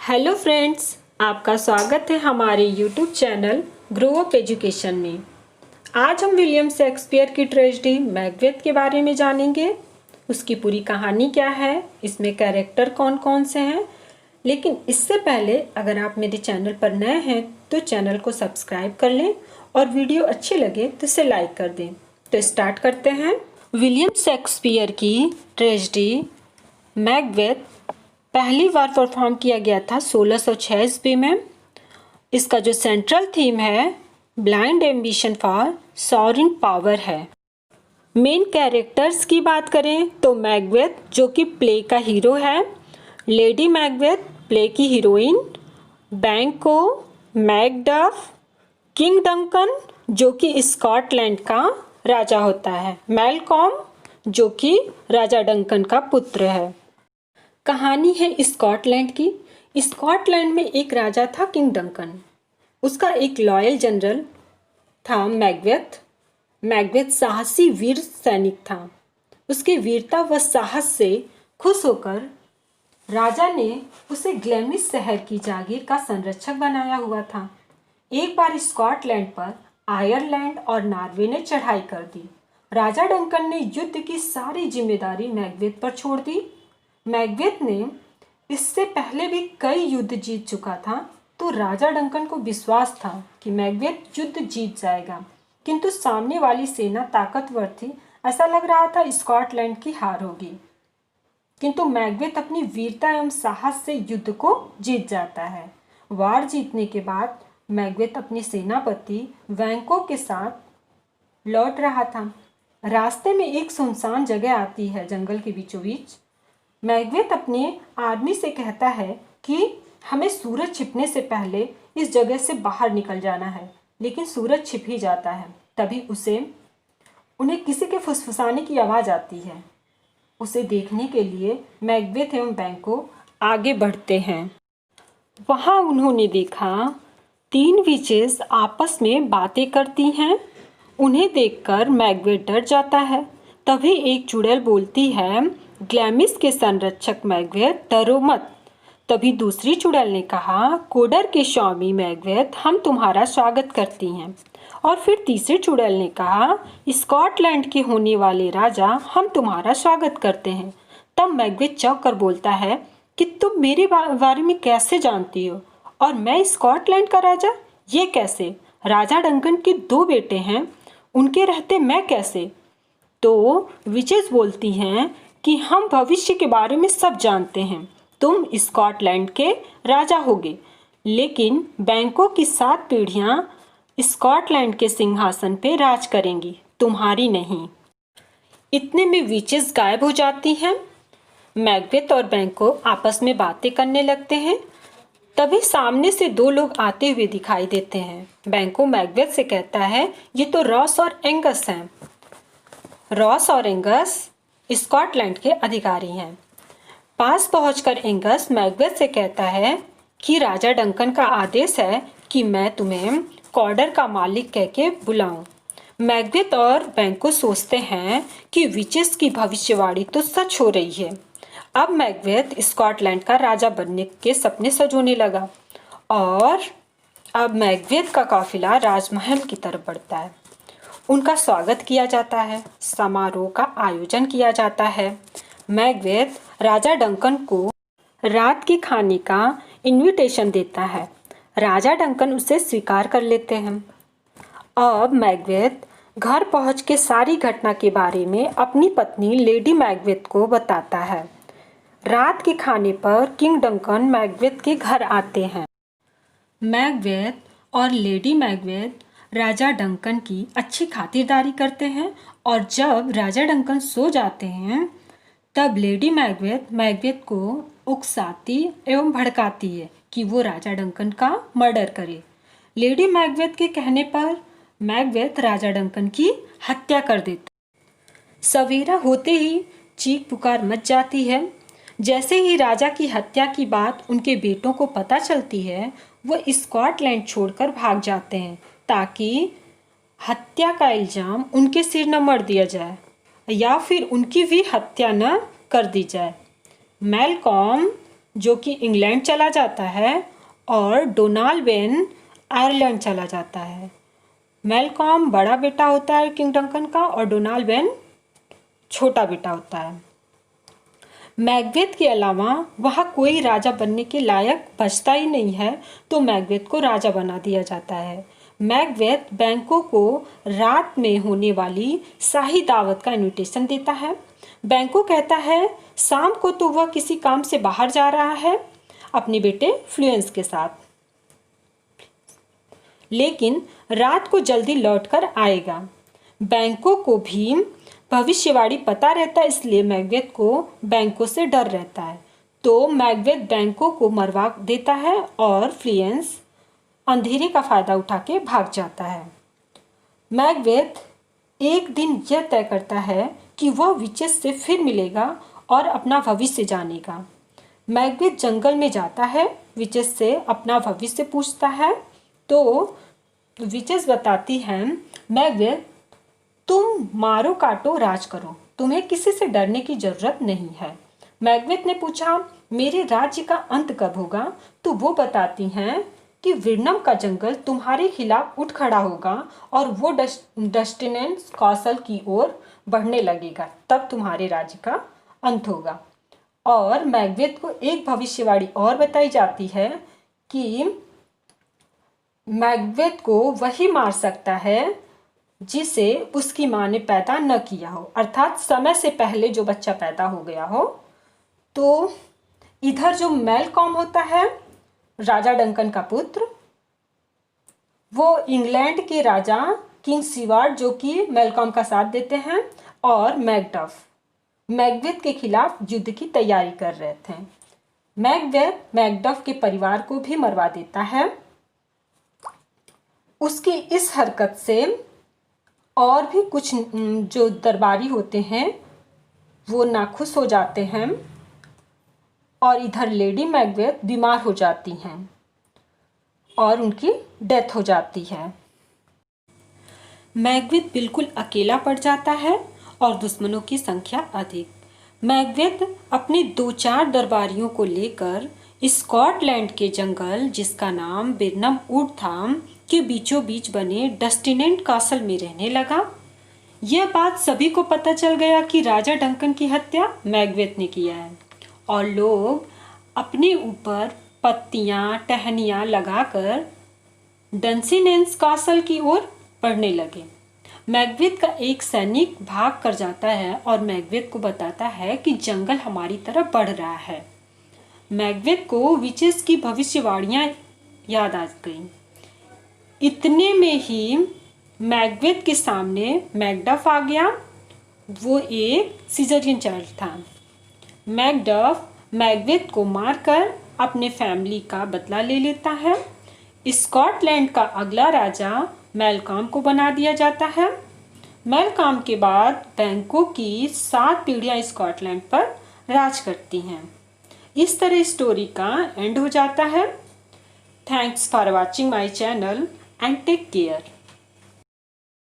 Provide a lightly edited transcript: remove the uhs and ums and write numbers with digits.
Hello friends, आपका स्वागत है हमारे YouTube channel grow up education में। आज हम विलियम शेक्सपियर की ट्रेजेडी मैकबेथ के बारे में जानेंगे। उसकी पूरी कहानी क्या है, इसमें कैरेक्टर कौन कौन से हैं। लेकिन इससे पहले अगर आप मेरे चैनल पर नए हैं तो चैनल को सब्सक्राइब कर लें और वीडियो अच्छी लगे तो इसे लाइक कर दें। तो स्टार्ट करते हैं। विलियम शेक्सपियर की ट्रेजेडी मैकबेथ पहली बार परफॉर्म किया गया था 1606 ईस्वी में। इसका जो सेंट्रल थीम है blind ambition for sovereign power है। मेन कैरेक्टर्स की बात करें तो मैकबेथ जो कि प्ले का हीरो है, लेडी मैकबेथ प्ले की हीरोइन, बैंको, मैकडफ, किंग डंकन जो कि स्कॉटलैंड का राजा होता है, मैलकॉम जो कि राजा डंकन का पुत्र है। कहानी है स्कॉटलैंड की। स्कॉटलैंड में एक राजा था किंग डंकन। उसका एक लॉयल जनरल था मैकबेथ। मैकबेथ साहसी वीर सैनिक था। उसकी वीरता व साहस से खुश होकर राजा ने उसे ग्लेमिश शहर की जागीर का संरक्षक बनाया हुआ था। एक बार स्कॉटलैंड पर आयरलैंड और नॉर्वे ने चढ़ाई कर दी। राजा डंकन ने युद्ध की सारी जिम्मेदारी मैकबेथ पर छोड़ दी। मैकबेथ ने इससे पहले भी कई युद्ध जीत चुका था, तो राजा डंकन को विश्वास था कि मैकबेथ युद्ध जीत जाएगा, किंतु सामने वाली सेना ताकतवर थी। ऐसा लग रहा था स्कॉटलैंड की हार होगी, किंतु मैकबेथ अपनी वीरता एवं साहस से युद्ध को जीत जाता है। वार जीतने के बाद मैकबेथ अपने सेनापति बैंको के साथ लौट रहा था। रास्ते में एक सुनसान जगह आती है, जंगल के बीचों बीच। मैकबेथ अपने आदमी से कहता है कि हमें सूरज छिपने से पहले इस जगह से बाहर निकल जाना है, लेकिन सूरज छिप ही जाता है। तभी उन्हें किसी के फुसफुसाने की आवाज़ आती है। उसे देखने के लिए मैकबेथ एवं बैंको आगे बढ़ते हैं। वहाँ उन्होंने देखा 3 विचेस आपस में बातें करती हैं। उन्हें देखकर मैकबेथ डर जाता है। तभी एक चुड़ैल बोलती है, ग्लेमिश के संरक्षक मैकबेथ, डरो मत। तभी दूसरी चुड़ैल ने कहा, कोडर के स्वामी मैकबेथ, हम तुम्हारा स्वागत करती हैं। और फिर तीसरी चुड़ैल ने कहा, स्कॉटलैंड के होने वाले राजा, हम तुम्हारा स्वागत करते हैं। तब मैकबेथ चौंक कर बोलता है कि तुम मेरे बारे में कैसे जानती हो, और मैं स्कॉटलैंड का राजा, ये कैसे? राजा डंकन के 2 बेटे हैं, उनके रहते मैं कैसे? तो विचेस बोलती हैं कि हम भविष्य के बारे में सब जानते हैं। तुम स्कॉटलैंड के राजा होगे, लेकिन बैंको की 7 पीढ़ियां स्कॉटलैंड के सिंहासन पे राज करेंगी, तुम्हारी नहीं। इतने में विचेस गायब हो जाती हैं। मैकबेथ और बैंको आपस में बातें करने लगते हैं। तभी सामने से 2 लोग आते हुए दिखाई देते हैं। बैंको मैकबेथ से कहता है, ये तो रॉस और एंगस हैं। रॉस और एंगस स्कॉटलैंड के अधिकारी हैं। पास पहुंचकर एंगस मैकबेथ से कहता है कि राजा डंकन का आदेश है कि मैं तुम्हें कॉडर का मालिक कह के बुलाऊं। मैकबेथ और बैंको सोचते हैं कि विचेस की भविष्यवाणी तो सच हो रही है। अब मैकबेथ स्कॉटलैंड का राजा बनने के सपने सजोने लगा और अब मैकबेथ का काफिला राजमहल की तरफ बढ़ता है। उनका स्वागत किया जाता है, समारोह का आयोजन किया जाता है। मैकबेथ राजा डंकन को रात के खाने का इनविटेशन देता है। राजा डंकन उसे स्वीकार कर लेते हैं। अब मैकबेथ घर पहुंच के सारी घटना के बारे में अपनी पत्नी लेडी मैकबेथ को बताता है। रात के खाने पर किंग डंकन मैकबेथ के घर आते हैं। मैकबेथ और लेडी मैकबेथ राजा डंकन की अच्छी खातिरदारी करते हैं, और जब राजा डंकन सो जाते हैं तब लेडी मैकबेथ को उकसाती एवं भड़काती है कि वो राजा डंकन का मर्डर करे। लेडी मैकबेथ के कहने पर मैकबेथ राजा डंकन की हत्या कर देती। सवेरा होते ही चीख पुकार मच जाती है। जैसे ही राजा की हत्या की बात उनके बेटों को पता चलती है, वो स्कॉटलैंड छोड़कर भाग जाते हैं ताकि हत्या का इल्जाम उनके सिर न मढ़ दिया जाए या फिर उनकी भी हत्या न कर दी जाए। मैलकॉम जो कि इंग्लैंड चला जाता है और डोनाल्ड आयरलैंड चला जाता है। मैलकॉम बड़ा बेटा होता है किंग डंकन का और डोनाल्ड छोटा बेटा होता है। मैकबेथ के अलावा वहाँ कोई राजा बनने के लायक बचता ही नहीं है, तो मैकबेथ को राजा बना दिया जाता है। मैकबेथ बैंकों को रात में होने वाली शाही दावत का इनविटेशन देता है। बैंको कहता है शाम को तो वह किसी काम से बाहर जा रहा है अपने बेटे फ्लुएंस के साथ, लेकिन रात को जल्दी लौटकर आएगा। बैंको को भी भविष्यवाणी पता रहता है, इसलिए मैकबेथ को बैंको से डर रहता है। तो मैकबेथ बैंको को मरवा देता है और फ्लुएंस अंधेरे का फायदा उठा के भाग जाता है। मैकबेथ एक दिन यह तय करता है कि वह विचेस से फिर मिलेगा और अपना भविष्य जानेगा। मैकबेथ जंगल में जाता है, विचेस से अपना भविष्य पूछता है, तो विचेस बताती हैं मैकबेथ तुम मारो काटो राज करो, तुम्हें किसी से डरने की जरूरत नहीं है। मैकबेथ ने पूछा मेरे राज्य का अंत कब होगा, तो वो बताती हैं कि विरनम का जंगल तुम्हारे खिलाफ उठ खड़ा होगा और वो डस्टिनेंस कासल की ओर बढ़ने लगेगा, तब तुम्हारे राज्य का अंत होगा। और मैकबेथ को एक भविष्यवाणी और बताई जाती है कि मैकबेथ को वही मार सकता है जिसे उसकी माँ ने पैदा न किया हो, अर्थात समय से पहले जो बच्चा पैदा हो गया हो। तो इधर जो मैलकॉम होता है राजा डंकन का पुत्र, वो इंग्लैंड के राजा किंग सीवार्ड जो कि मैलकॉम का साथ देते हैं, और मैकडफ मैकबेथ के खिलाफ युद्ध की तैयारी कर रहे थे। मैकबेथ मैकडफ के परिवार को भी मरवा देता है। उसकी इस हरकत से और भी कुछ जो दरबारी होते हैं वो नाखुश हो जाते हैं और इधर लेडी मैकबेथ बीमार हो जाती हैं और उनकी डेथ हो जाती है। मैकबेथ बिल्कुल अकेला पड़ जाता है और दुश्मनों की संख्या अधिक। मैकबेथ अपने 2-4 दरबारियों को लेकर स्कॉटलैंड के जंगल, जिसका नाम बिरनम वुड था, के बीचों बीच बने डस्टिनेंट कासल में रहने लगा। यह बात सभी को पता चल गया कि राजा डंकन की हत्या मैकबेथ ने किया है और लोग अपने ऊपर पत्तियां टहनियां लगाकर डस्टिनेंट कासल की ओर बढ़ने लगे। मैकबेथ का एक सैनिक भाग कर जाता है और मैकबेथ को बताता है कि जंगल हमारी तरफ बढ़ रहा है। मैकबेथ को विचेस की भविष्यवाणियां याद आ गईं। इतने में ही मैकबेथ के सामने मैकडफ आ गया। वो एक सिजेरियन चाइल्ड था। मैकडफ मैकबेथ को मारकर अपने फैमिली का बदला ले लेता है। स्कॉटलैंड का अगला राजा मैलकॉम को बना दिया जाता है। मैलकॉम के बाद बैंको की 7 पीढ़ियां स्कॉटलैंड पर राज करती हैं। इस तरह स्टोरी का एंड हो जाता है। Thanks for watching my channel and take care.